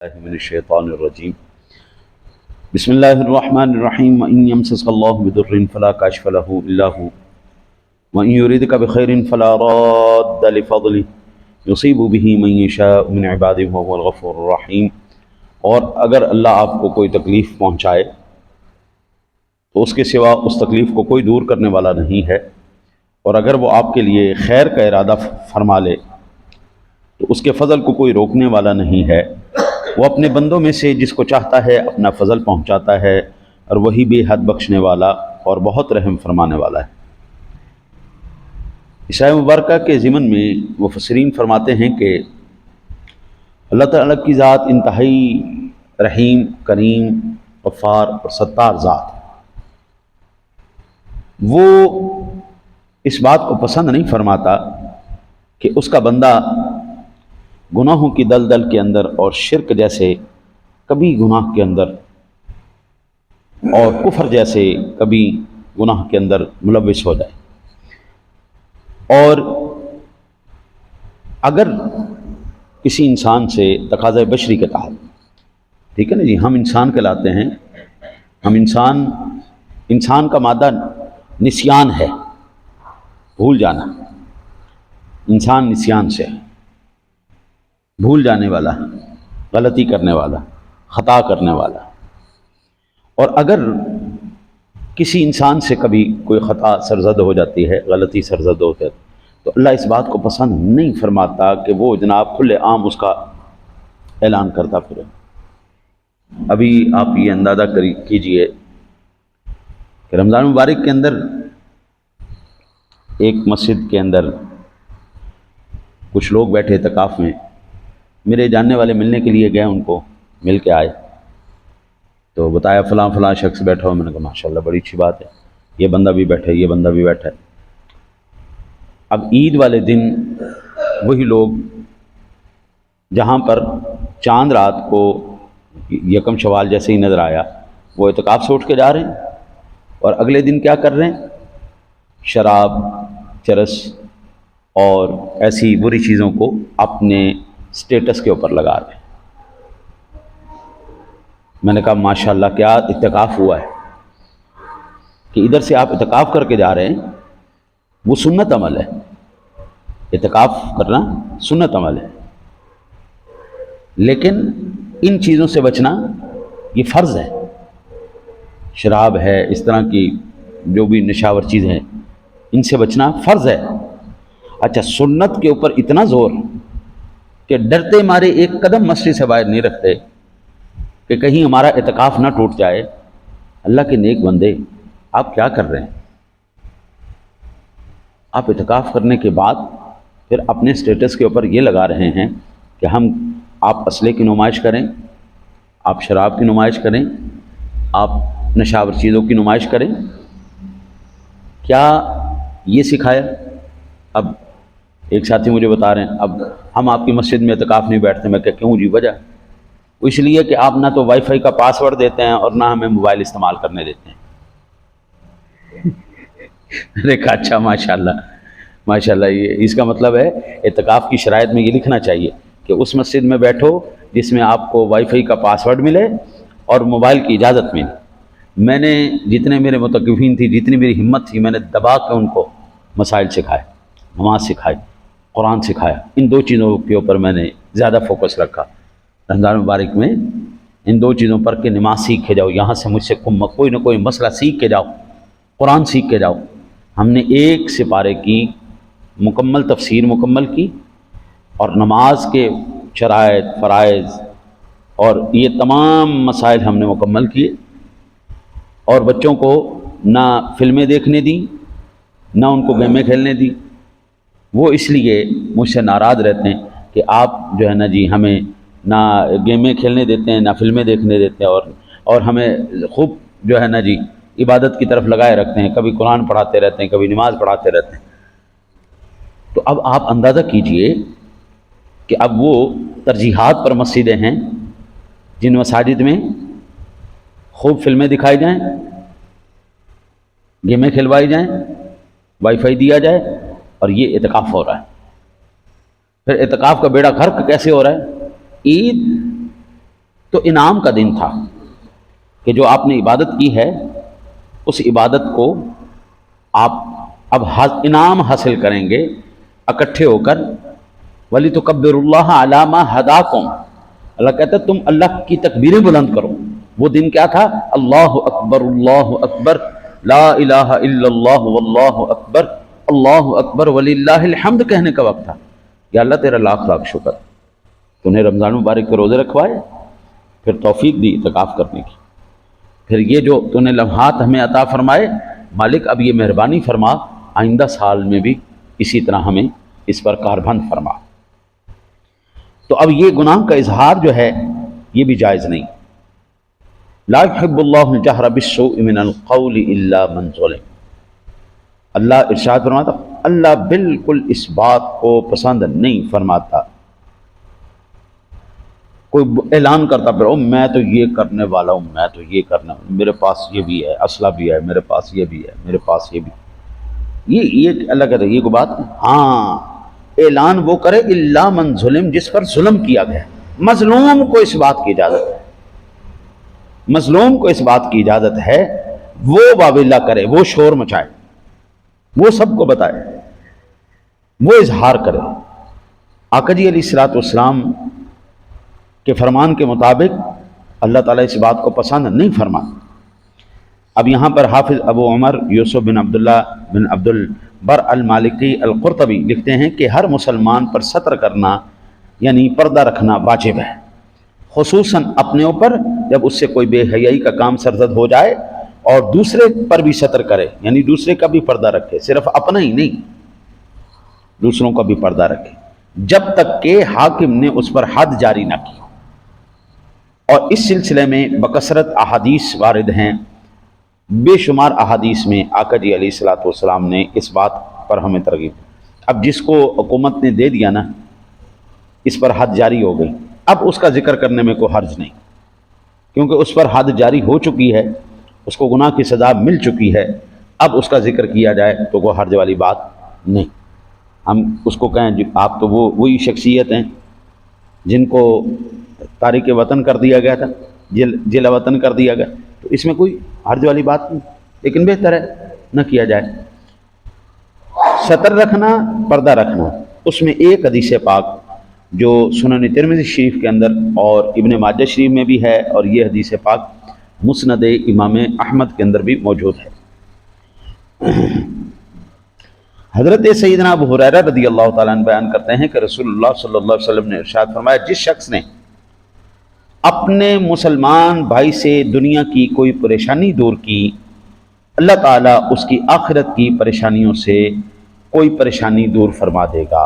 من الشیطان الرجیم بسم اللہ الرحمن الرحیم وَإِن يَمْسَسْكَ اللَّهُ بِضُرٍّ فَلَا كَاشِفَ لَهُ إِلَّا هُوَ وَإِن يُرِدْكَ بِخَيْرٍ فَلَا رَادَّ لِفَضْلِهِ يُصِيبُ بِهِ مَن يَشَاءُ مِنْ عِبَادِهِ وَهُوَ الْغَفُورُ الرَّحِيمُ۔ اور اگر اللہ آپ کو کوئی تکلیف پہنچائے تو اس کے سوا اس تکلیف کو کوئی دور کرنے والا نہیں ہے، اور اگر وہ آپ کے لیے خیر کا ارادہ فرما لے تو اس کے فضل کو کوئی روکنے والا نہیں ہے۔ وہ اپنے بندوں میں سے جس کو چاہتا ہے اپنا فضل پہنچاتا ہے، اور وہی بے حد بخشنے والا اور بہت رحم فرمانے والا ہے۔ اس آیت مبارکہ کے ضمن میں مفسرین فرماتے ہیں کہ اللہ تعالیٰ کی ذات انتہائی رحیم، کریم، غفار اور ستار ذات ہے۔ وہ اس بات کو پسند نہیں فرماتا کہ اس کا بندہ گناہوں کی دلدل کے اندر اور شرک جیسے کبھی گناہ کے اندر اور کفر جیسے کبھی گناہ کے اندر ملوث ہو جائے۔ اور اگر کسی انسان سے تقاضۂ بشری کے تحت، ٹھیک ہے نا جی، ہم انسان کہلاتے ہیں، ہم انسان کا مادہ نسیان ہے، بھول جانا۔ انسان نسیان سے ہے، بھول جانے والا، غلطی کرنے والا، خطا کرنے والا۔ اور اگر کسی انسان سے کبھی کوئی خطا سرزد ہو جاتی ہے، غلطی سرزد ہو جاتی ہے، تو اللہ اس بات کو پسند نہیں فرماتا کہ وہ جناب کھلے عام اس کا اعلان کرتا پھرے۔ ابھی آپ یہ اندازہ کیجئے کہ رمضان مبارک کے اندر ایک مسجد کے اندر کچھ لوگ بیٹھے اعتکاف میں، میرے جاننے والے ملنے کے لیے گئے، ان کو مل کے آئے تو بتایا فلاں فلاں شخص بیٹھا ہو۔ میں نے کہا ماشاءاللہ بڑی اچھی بات ہے، یہ بندہ بھی بیٹھا ہے، یہ بندہ بھی بیٹھا ہے۔ اب عید والے دن وہی لوگ جہاں پر چاند رات کو یکم شوال جیسے ہی نظر آیا، وہ اعتکاف سے اٹھ کے جا رہے ہیں، اور اگلے دن کیا کر رہے ہیں؟ شراب، چرس اور ایسی بری چیزوں کو اپنے سٹیٹس کے اوپر لگا رہے ہیں۔ میں نے کہا ماشاءاللہ کیا اعتکاف ہوا ہے کہ ادھر سے آپ اعتکاف کر کے جا رہے ہیں، وہ سنت عمل ہے، اعتکاف کرنا سنت عمل ہے، لیکن ان چیزوں سے بچنا یہ فرض ہے۔ شراب ہے، اس طرح کی جو بھی نشاور چیزیں ہیں، ان سے بچنا فرض ہے۔ اچھا، سنت کے اوپر اتنا زور کہ ڈرتے مارے ایک قدم مسجد سے باہر نہیں رکھتے کہ کہیں ہمارا اعتکاف نہ ٹوٹ جائے۔ اللہ کے نیک بندے، آپ کیا کر رہے ہیں؟ آپ اعتکاف کرنے کے بعد پھر اپنے سٹیٹس کے اوپر یہ لگا رہے ہیں کہ آپ اسلحے کی نمائش کریں، آپ شراب کی نمائش کریں، آپ نشاور چیزوں کی نمائش کریں۔ کیا یہ سکھایا؟ اب ایک ساتھی مجھے بتا رہے ہیں اب ہم آپ کی مسجد میں اعتکاف نہیں بیٹھتے۔ میں کہوں جی وجہ؟ اس لیے کہ آپ نہ تو وائی فائی کا پاس ورڈ دیتے ہیں اور نہ ہمیں موبائل استعمال کرنے دیتے ہیں۔ میں نے کہا اچھا ماشاءاللہ ماشاءاللہ، یہ اس کا مطلب ہے اعتکاف کی شرائط میں یہ لکھنا چاہیے کہ اس مسجد میں بیٹھو جس میں آپ کو وائی فائی کا پاس ورڈ ملے اور موبائل کی اجازت ملے۔ میں نے جتنے میرے متقفین تھی، جتنی میری ہمت تھی، میں نے دبا کے ان کو مسائل سکھائے، نماز سکھائی، قرآن سکھایا۔ ان دو چیزوں کے اوپر میں نے زیادہ فوکس رکھا رمضان مبارک میں، ان دو چیزوں پر کہ نماز سیکھ کے جاؤ، یہاں سے مجھ سے کوئی نہ کوئی مسئلہ سیکھ کے جاؤ، قرآن سیکھ کے جاؤ۔ ہم نے ایک سپارے کی مکمل تفسیر مکمل کی، اور نماز کے شرائط، فرائض اور یہ تمام مسائل ہم نے مکمل کیے، اور بچوں کو نہ فلمیں دیکھنے دی، نہ ان کو گیمیں کھیلنے دی۔ وہ اس لیے مجھ سے ناراض رہتے ہیں کہ آپ جو ہے نا جی ہمیں نہ گیمیں کھیلنے دیتے ہیں، نہ فلمیں دیکھنے دیتے ہیں، اور ہمیں خوب جو ہے نا جی عبادت کی طرف لگائے رکھتے ہیں، کبھی قرآن پڑھاتے رہتے ہیں، کبھی نماز پڑھاتے رہتے ہیں۔ تو اب آپ اندازہ کیجئے کہ اب وہ ترجیحات پر مسجدیں ہیں جن مساجد میں خوب فلمیں دکھائی جائیں، گیمیں کھلوائی جائیں، وائی فائی دیا جائے، اور یہ اعتکاف ہو رہا ہے۔ پھر اعتکاف کا بیڑا غرق کیسے ہو رہا ہے؟ عید تو انعام کا دن تھا کہ جو آپ نے عبادت کی ہے اس عبادت کو آپ اب انعام حاصل کریں گے اکٹھے ہو کر. ولی تکبر اللہ علی ما ہداکم، اللہ کہتا ہے تم اللہ کی تکبیریں بلند کرو. وہ دن کیا تھا؟ اللہ اکبر لا الہ الا اللہ واللہ اکبر وللہ الحمد کہنے کا وقت تھا. یا اللہ تیرا لاکھ لاکھ شکر، تو نے رمضان مبارک کے روزے رکھوائے، پھر توفیق دی اعتکاف کرنے کی، پھر یہ جو تو نے لمحات ہمیں عطا فرمائے، مالک اب یہ مہربانی فرما آئندہ سال میں بھی اسی طرح ہمیں اس پر کاربند فرما. تو اب یہ گناہ کا اظہار جو ہے یہ بھی جائز نہیں. لا يحب اللہ الجہر بالسوء من القول الا من ظلم. اللہ ارشاد فرماتا اللہ بالکل اس بات کو پسند نہیں فرماتا. کوئی اعلان کرتا پھر میں تو یہ کرنے والا ہوں، میں تو یہ کرنا، میرے پاس یہ بھی ہے، اسلحہ بھی ہے، میرے پاس یہ بھی ہے، میرے پاس یہ بھی. یہ اللہ کہتا ہے یہ کوئی بات نہیں. ہاں اعلان وہ کرے الا من ظلم، جس پر ظلم کیا گیا. مظلوم کو اس بات کی اجازت ہے، مظلوم کو اس بات کی اجازت ہے وہ واویلا کرے، وہ شور مچائے، وہ سب کو بتائے، وہ اظہار کرے. آقا جی علیہ الصلوۃ والسلام کے فرمان کے مطابق اللہ تعالیٰ اس بات کو پسند نہیں فرما. اب یہاں پر حافظ ابو عمر یوسف بن عبداللہ بن عبد البر المالکی القرطبی لکھتے ہیں کہ ہر مسلمان پر ستر کرنا یعنی پردہ رکھنا واجب ہے، خصوصاً اپنے اوپر جب اس سے کوئی بے حیائی کا کام سرزد ہو جائے، اور دوسرے پر بھی ستر کرے یعنی دوسرے کا بھی پردہ رکھے، صرف اپنا ہی نہیں دوسروں کا بھی پردہ رکھے، جب تک کہ حاکم نے اس پر حد جاری نہ کی. اور اس سلسلے میں بکثرت احادیث وارد ہیں، بے شمار احادیث میں آقا جی علیہ الصلوۃ والسلام نے اس بات پر ہمیں ترغیب. اب جس کو حکومت نے دے دیا نا، اس پر حد جاری ہو گئی، اب اس کا ذکر کرنے میں کوئی حرج نہیں، کیونکہ اس پر حد جاری ہو چکی ہے، اس کو گناہ کی سزا مل چکی ہے. اب اس کا ذکر کیا جائے تو کوئی حرج والی بات نہیں. ہم اس کو کہیں جی آپ تو وہی شخصیت ہیں جن کو تارک وطن کر دیا گیا تھا، جلا وطن کر دیا گیا، تو اس میں کوئی حرج والی بات نہیں، لیکن بہتر ہے نہ کیا جائے. ستر رکھنا، پردہ رکھنا، اس میں ایک حدیث پاک جو سنن ترمذی شریف کے اندر اور ابن ماجہ شریف میں بھی ہے، اور یہ حدیث پاک مسند امام احمد کے اندر بھی موجود ہے. حضرت سیدنا ابو ہریرہ رضی اللہ تعالیٰ عنہ بیان کرتے ہیں کہ رسول اللہ صلی اللہ علیہ وسلم نے ارشاد فرمایا جس شخص نے اپنے مسلمان بھائی سے دنیا کی کوئی پریشانی دور کی، اللہ تعالیٰ اس کی آخرت کی پریشانیوں سے کوئی پریشانی دور فرما دے گا.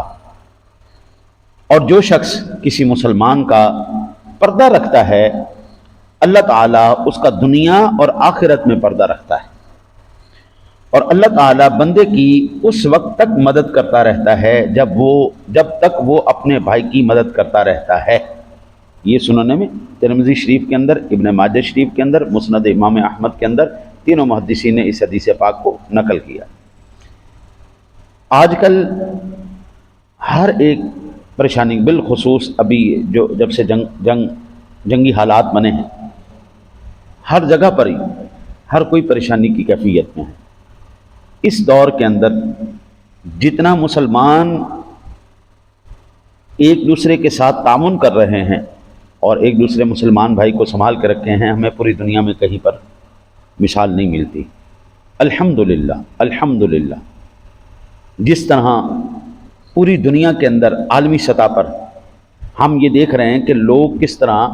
اور جو شخص کسی مسلمان کا پردہ رکھتا ہے، اللہ تعالیٰ اس کا دنیا اور آخرت میں پردہ رکھتا ہے. اور اللہ تعالیٰ بندے کی اس وقت تک مدد کرتا رہتا ہے جب تک وہ اپنے بھائی کی مدد کرتا رہتا ہے. یہ سننے میں ترمذی شریف کے اندر، ابن ماجہ شریف کے اندر، مسند امام احمد کے اندر تینوں محدثین نے اس حدیث پاک کو نقل کیا. آج کل ہر ایک پریشانی، بالخصوص ابھی جب سے جنگی حالات بنے ہیں، ہر جگہ پر ہی ہر کوئی پریشانی کی کیفیت میں ہے. اس دور کے اندر جتنا مسلمان ایک دوسرے کے ساتھ تعاون کر رہے ہیں اور ایک دوسرے مسلمان بھائی کو سنبھال کے رکھے ہیں، ہمیں پوری دنیا میں کہیں پر مثال نہیں ملتی. الحمدللہ الحمدللہ. جس طرح پوری دنیا کے اندر عالمی سطح پر ہم یہ دیکھ رہے ہیں کہ لوگ کس طرح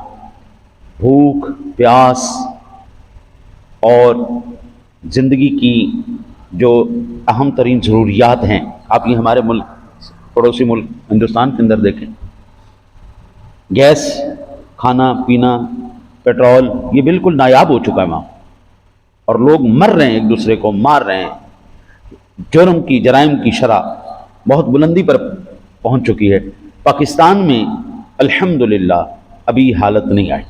بھوک، پیاس اور زندگی کی جو اہم ترین ضروریات ہیں، آپ یہ ہمارے ملک، پڑوسی ملک ہندوستان کے اندر دیکھیں، گیس، کھانا پینا، پیٹرول، یہ بالکل نایاب ہو چکا ہے وہاں، اور لوگ مر رہے ہیں، ایک دوسرے کو مار رہے ہیں. جرم کی، جرائم کی شرح بہت بلندی پر پہنچ چکی ہے. پاکستان میں الحمدللہ ابھی حالت نہیں آئی.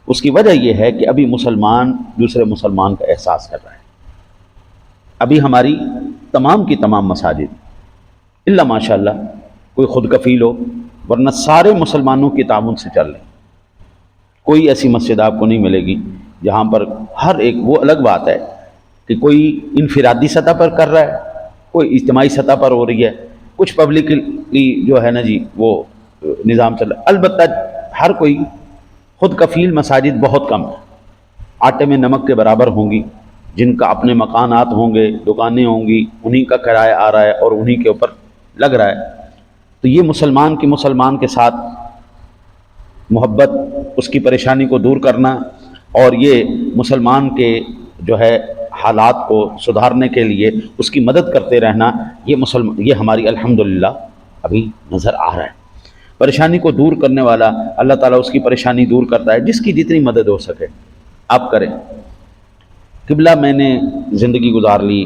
اس کی وجہ یہ ہے کہ ابھی مسلمان دوسرے مسلمان کا احساس کر رہا ہے. ابھی ہماری تمام کی تمام مساجد الا ماشاء اللہ کوئی خود کفیل ہو، ورنہ سارے مسلمانوں کے تعاون سے چل رہے ہیں. کوئی ایسی مسجد آپ کو نہیں ملے گی جہاں پر ہر ایک، وہ الگ بات ہے کہ کوئی انفرادی سطح پر کر رہا ہے، کوئی اجتماعی سطح پر ہو رہی ہے، کچھ پبلکلی جو ہے نا جی وہ نظام چل رہا ہے۔ البتہ ہر کوئی خود کفیل مساجد بہت کم ہے، آٹے میں نمک کے برابر ہوں گی، جن کا اپنے مکانات ہوں گے، دکانیں ہوں گی، انہی کا کرایہ آ رہا ہے اور انہی کے اوپر لگ رہا ہے۔ تو یہ مسلمان کی مسلمان کے ساتھ محبت، اس کی پریشانی کو دور کرنا، اور یہ مسلمان کے جو ہے حالات کو سدھارنے کے لیے اس کی مدد کرتے رہنا، یہ ہماری الحمدللہ ابھی نظر آ رہا ہے۔ پریشانی کو دور کرنے والا اللہ تعالیٰ اس کی پریشانی دور کرتا ہے، جس کی جتنی مدد ہو سکے آپ کریں۔ قبلہ میں نے زندگی گزار لی،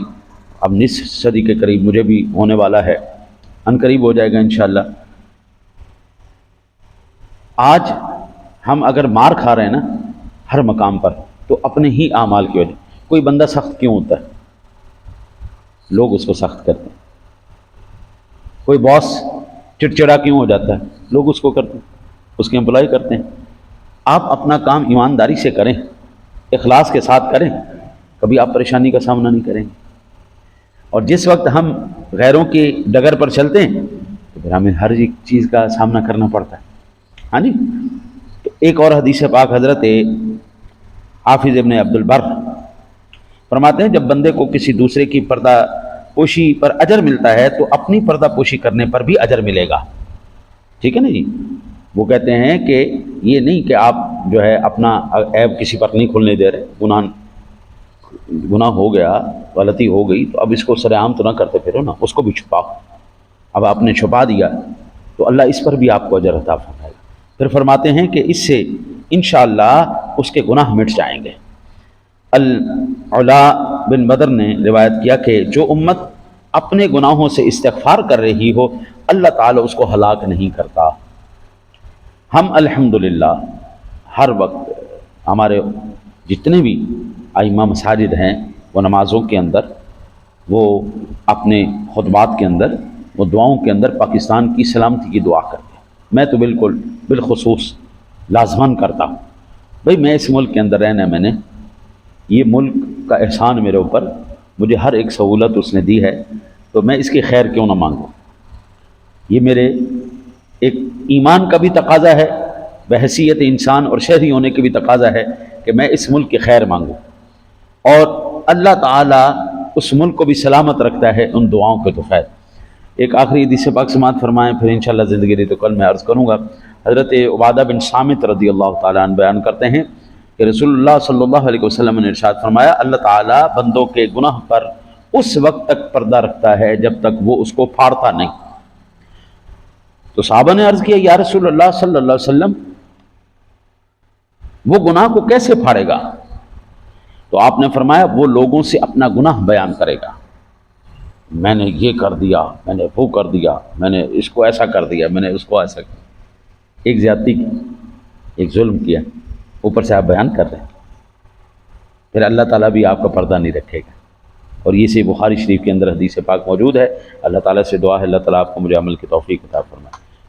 اب نصف صدی کے قریب مجھے بھی ہونے والا ہے، ان قریب ہو جائے گا انشاءاللہ۔ آج ہم اگر مار کھا رہے ہیں نا ہر مقام پر، تو اپنے ہی اعمال کی وجہ۔ کوئی بندہ سخت کیوں ہوتا ہے؟ لوگ اس کو سخت کرتے ہیں۔ کوئی باس چڑچڑا کیوں ہو جاتا ہے؟ لوگ اس کو کرتے ہیں، اس کے امپلائی کرتے ہیں۔ آپ اپنا کام ایمانداری سے کریں، اخلاص کے ساتھ کریں، کبھی آپ پریشانی کا سامنا نہیں کریں گے۔ اور جس وقت ہم غیروں کی ڈگر پر چلتے ہیں تو پھر ہمیں ہر ایک چیز کا سامنا کرنا پڑتا ہے۔ ہاں جی، تو ایک اور حدیث پاک حضرت حافظ ابن عبد البر فرماتے ہیں، جب بندے کو کسی دوسرے کی پردہ پوشی پر اجر ملتا ہے تو اپنی پردہ پوشی کرنے پر بھی اجر ملے گا۔ ٹھیک ہے نا جی؟ وہ کہتے ہیں کہ یہ نہیں کہ آپ جو ہے اپنا عیب کسی پر نہیں کھلنے دے رہے، گناہ ہو گیا، غلطی ہو گئی تو اب اس کو سر عام تو نہ کرتے پھرو نا، اس کو بھی چھپاؤ۔ اب آپ نے چھپا دیا تو اللہ اس پر بھی آپ کو اجر عطا فرمائے گا۔ پھر فرماتے ہیں کہ اس سے انشاءاللہ اس کے گناہ مٹ جائیں گے۔ العلا بن بدر نے روایت کیا کہ جو امت اپنے گناہوں سے استغفار کر رہی ہو، اللہ تعالیٰ اس کو ہلاک نہیں کرتا۔ ہم الحمدللہ ہر وقت ہمارے جتنے بھی ائمہ مساجد ہیں وہ نمازوں کے اندر، وہ اپنے خطبات کے اندر، وہ دعاؤں کے اندر پاکستان کی سلامتی کی دعا کرتے ہیں۔ میں تو بالخصوص لازماً کرتا ہوں۔ بھئی میں اس ملک کے اندر رہنا، میں نے یہ ملک کا احسان میرے اوپر، مجھے ہر ایک سہولت اس نے دی ہے، تو میں اس کی خیر کیوں نہ مانگوں؟ یہ میرے ایک ایمان کا بھی تقاضا ہے، بحیثیت انسان اور شہری ہونے کی بھی تقاضا ہے کہ میں اس ملک کی خیر مانگوں، اور اللہ تعالیٰ اس ملک کو بھی سلامت رکھتا ہے ان دعاؤں کے توفیق۔ ایک آخری حدیث پاک سماعت فرمائیں، پھر انشاءاللہ زندگی رہی تو کل میں عرض کروں گا۔ حضرت عبادہ بن صامت رضی اللہ تعالیٰ عنہ بیان کرتے ہیں کہ رسول اللہ صلی اللہ علیہ وسلم نے ارشاد فرمایا، اللہ تعالیٰ بندوں کے گناہ پر اس وقت تک پردہ رکھتا ہے جب تک وہ اس کو پھاڑتا نہیں۔ تو صحابہ نے عرض کیا، یا رسول اللہ صلی اللہ علیہ وسلم، وہ گناہ کو کیسے پھاڑے گا؟ تو آپ نے فرمایا، وہ لوگوں سے اپنا گناہ بیان کرے گا، میں نے یہ کر دیا، میں نے وہ کر دیا، میں نے اس کو ایسا کر دیا، میں نے اس کو ایسا کیا، ایک زیادتی کی، ایک ظلم کیا، اوپر سے آپ بیان کر رہے ہیں، پھر اللہ تعالیٰ بھی آپ کا پردہ نہیں رکھے گا۔ اور یہ صحیح بخاری شریف کے اندر حدیث پاک موجود ہے۔ اللہ تعالیٰ سے دعا ہے اللہ تعالیٰ آپ کو مجھے عمل کی توفیق عطا فرمائے۔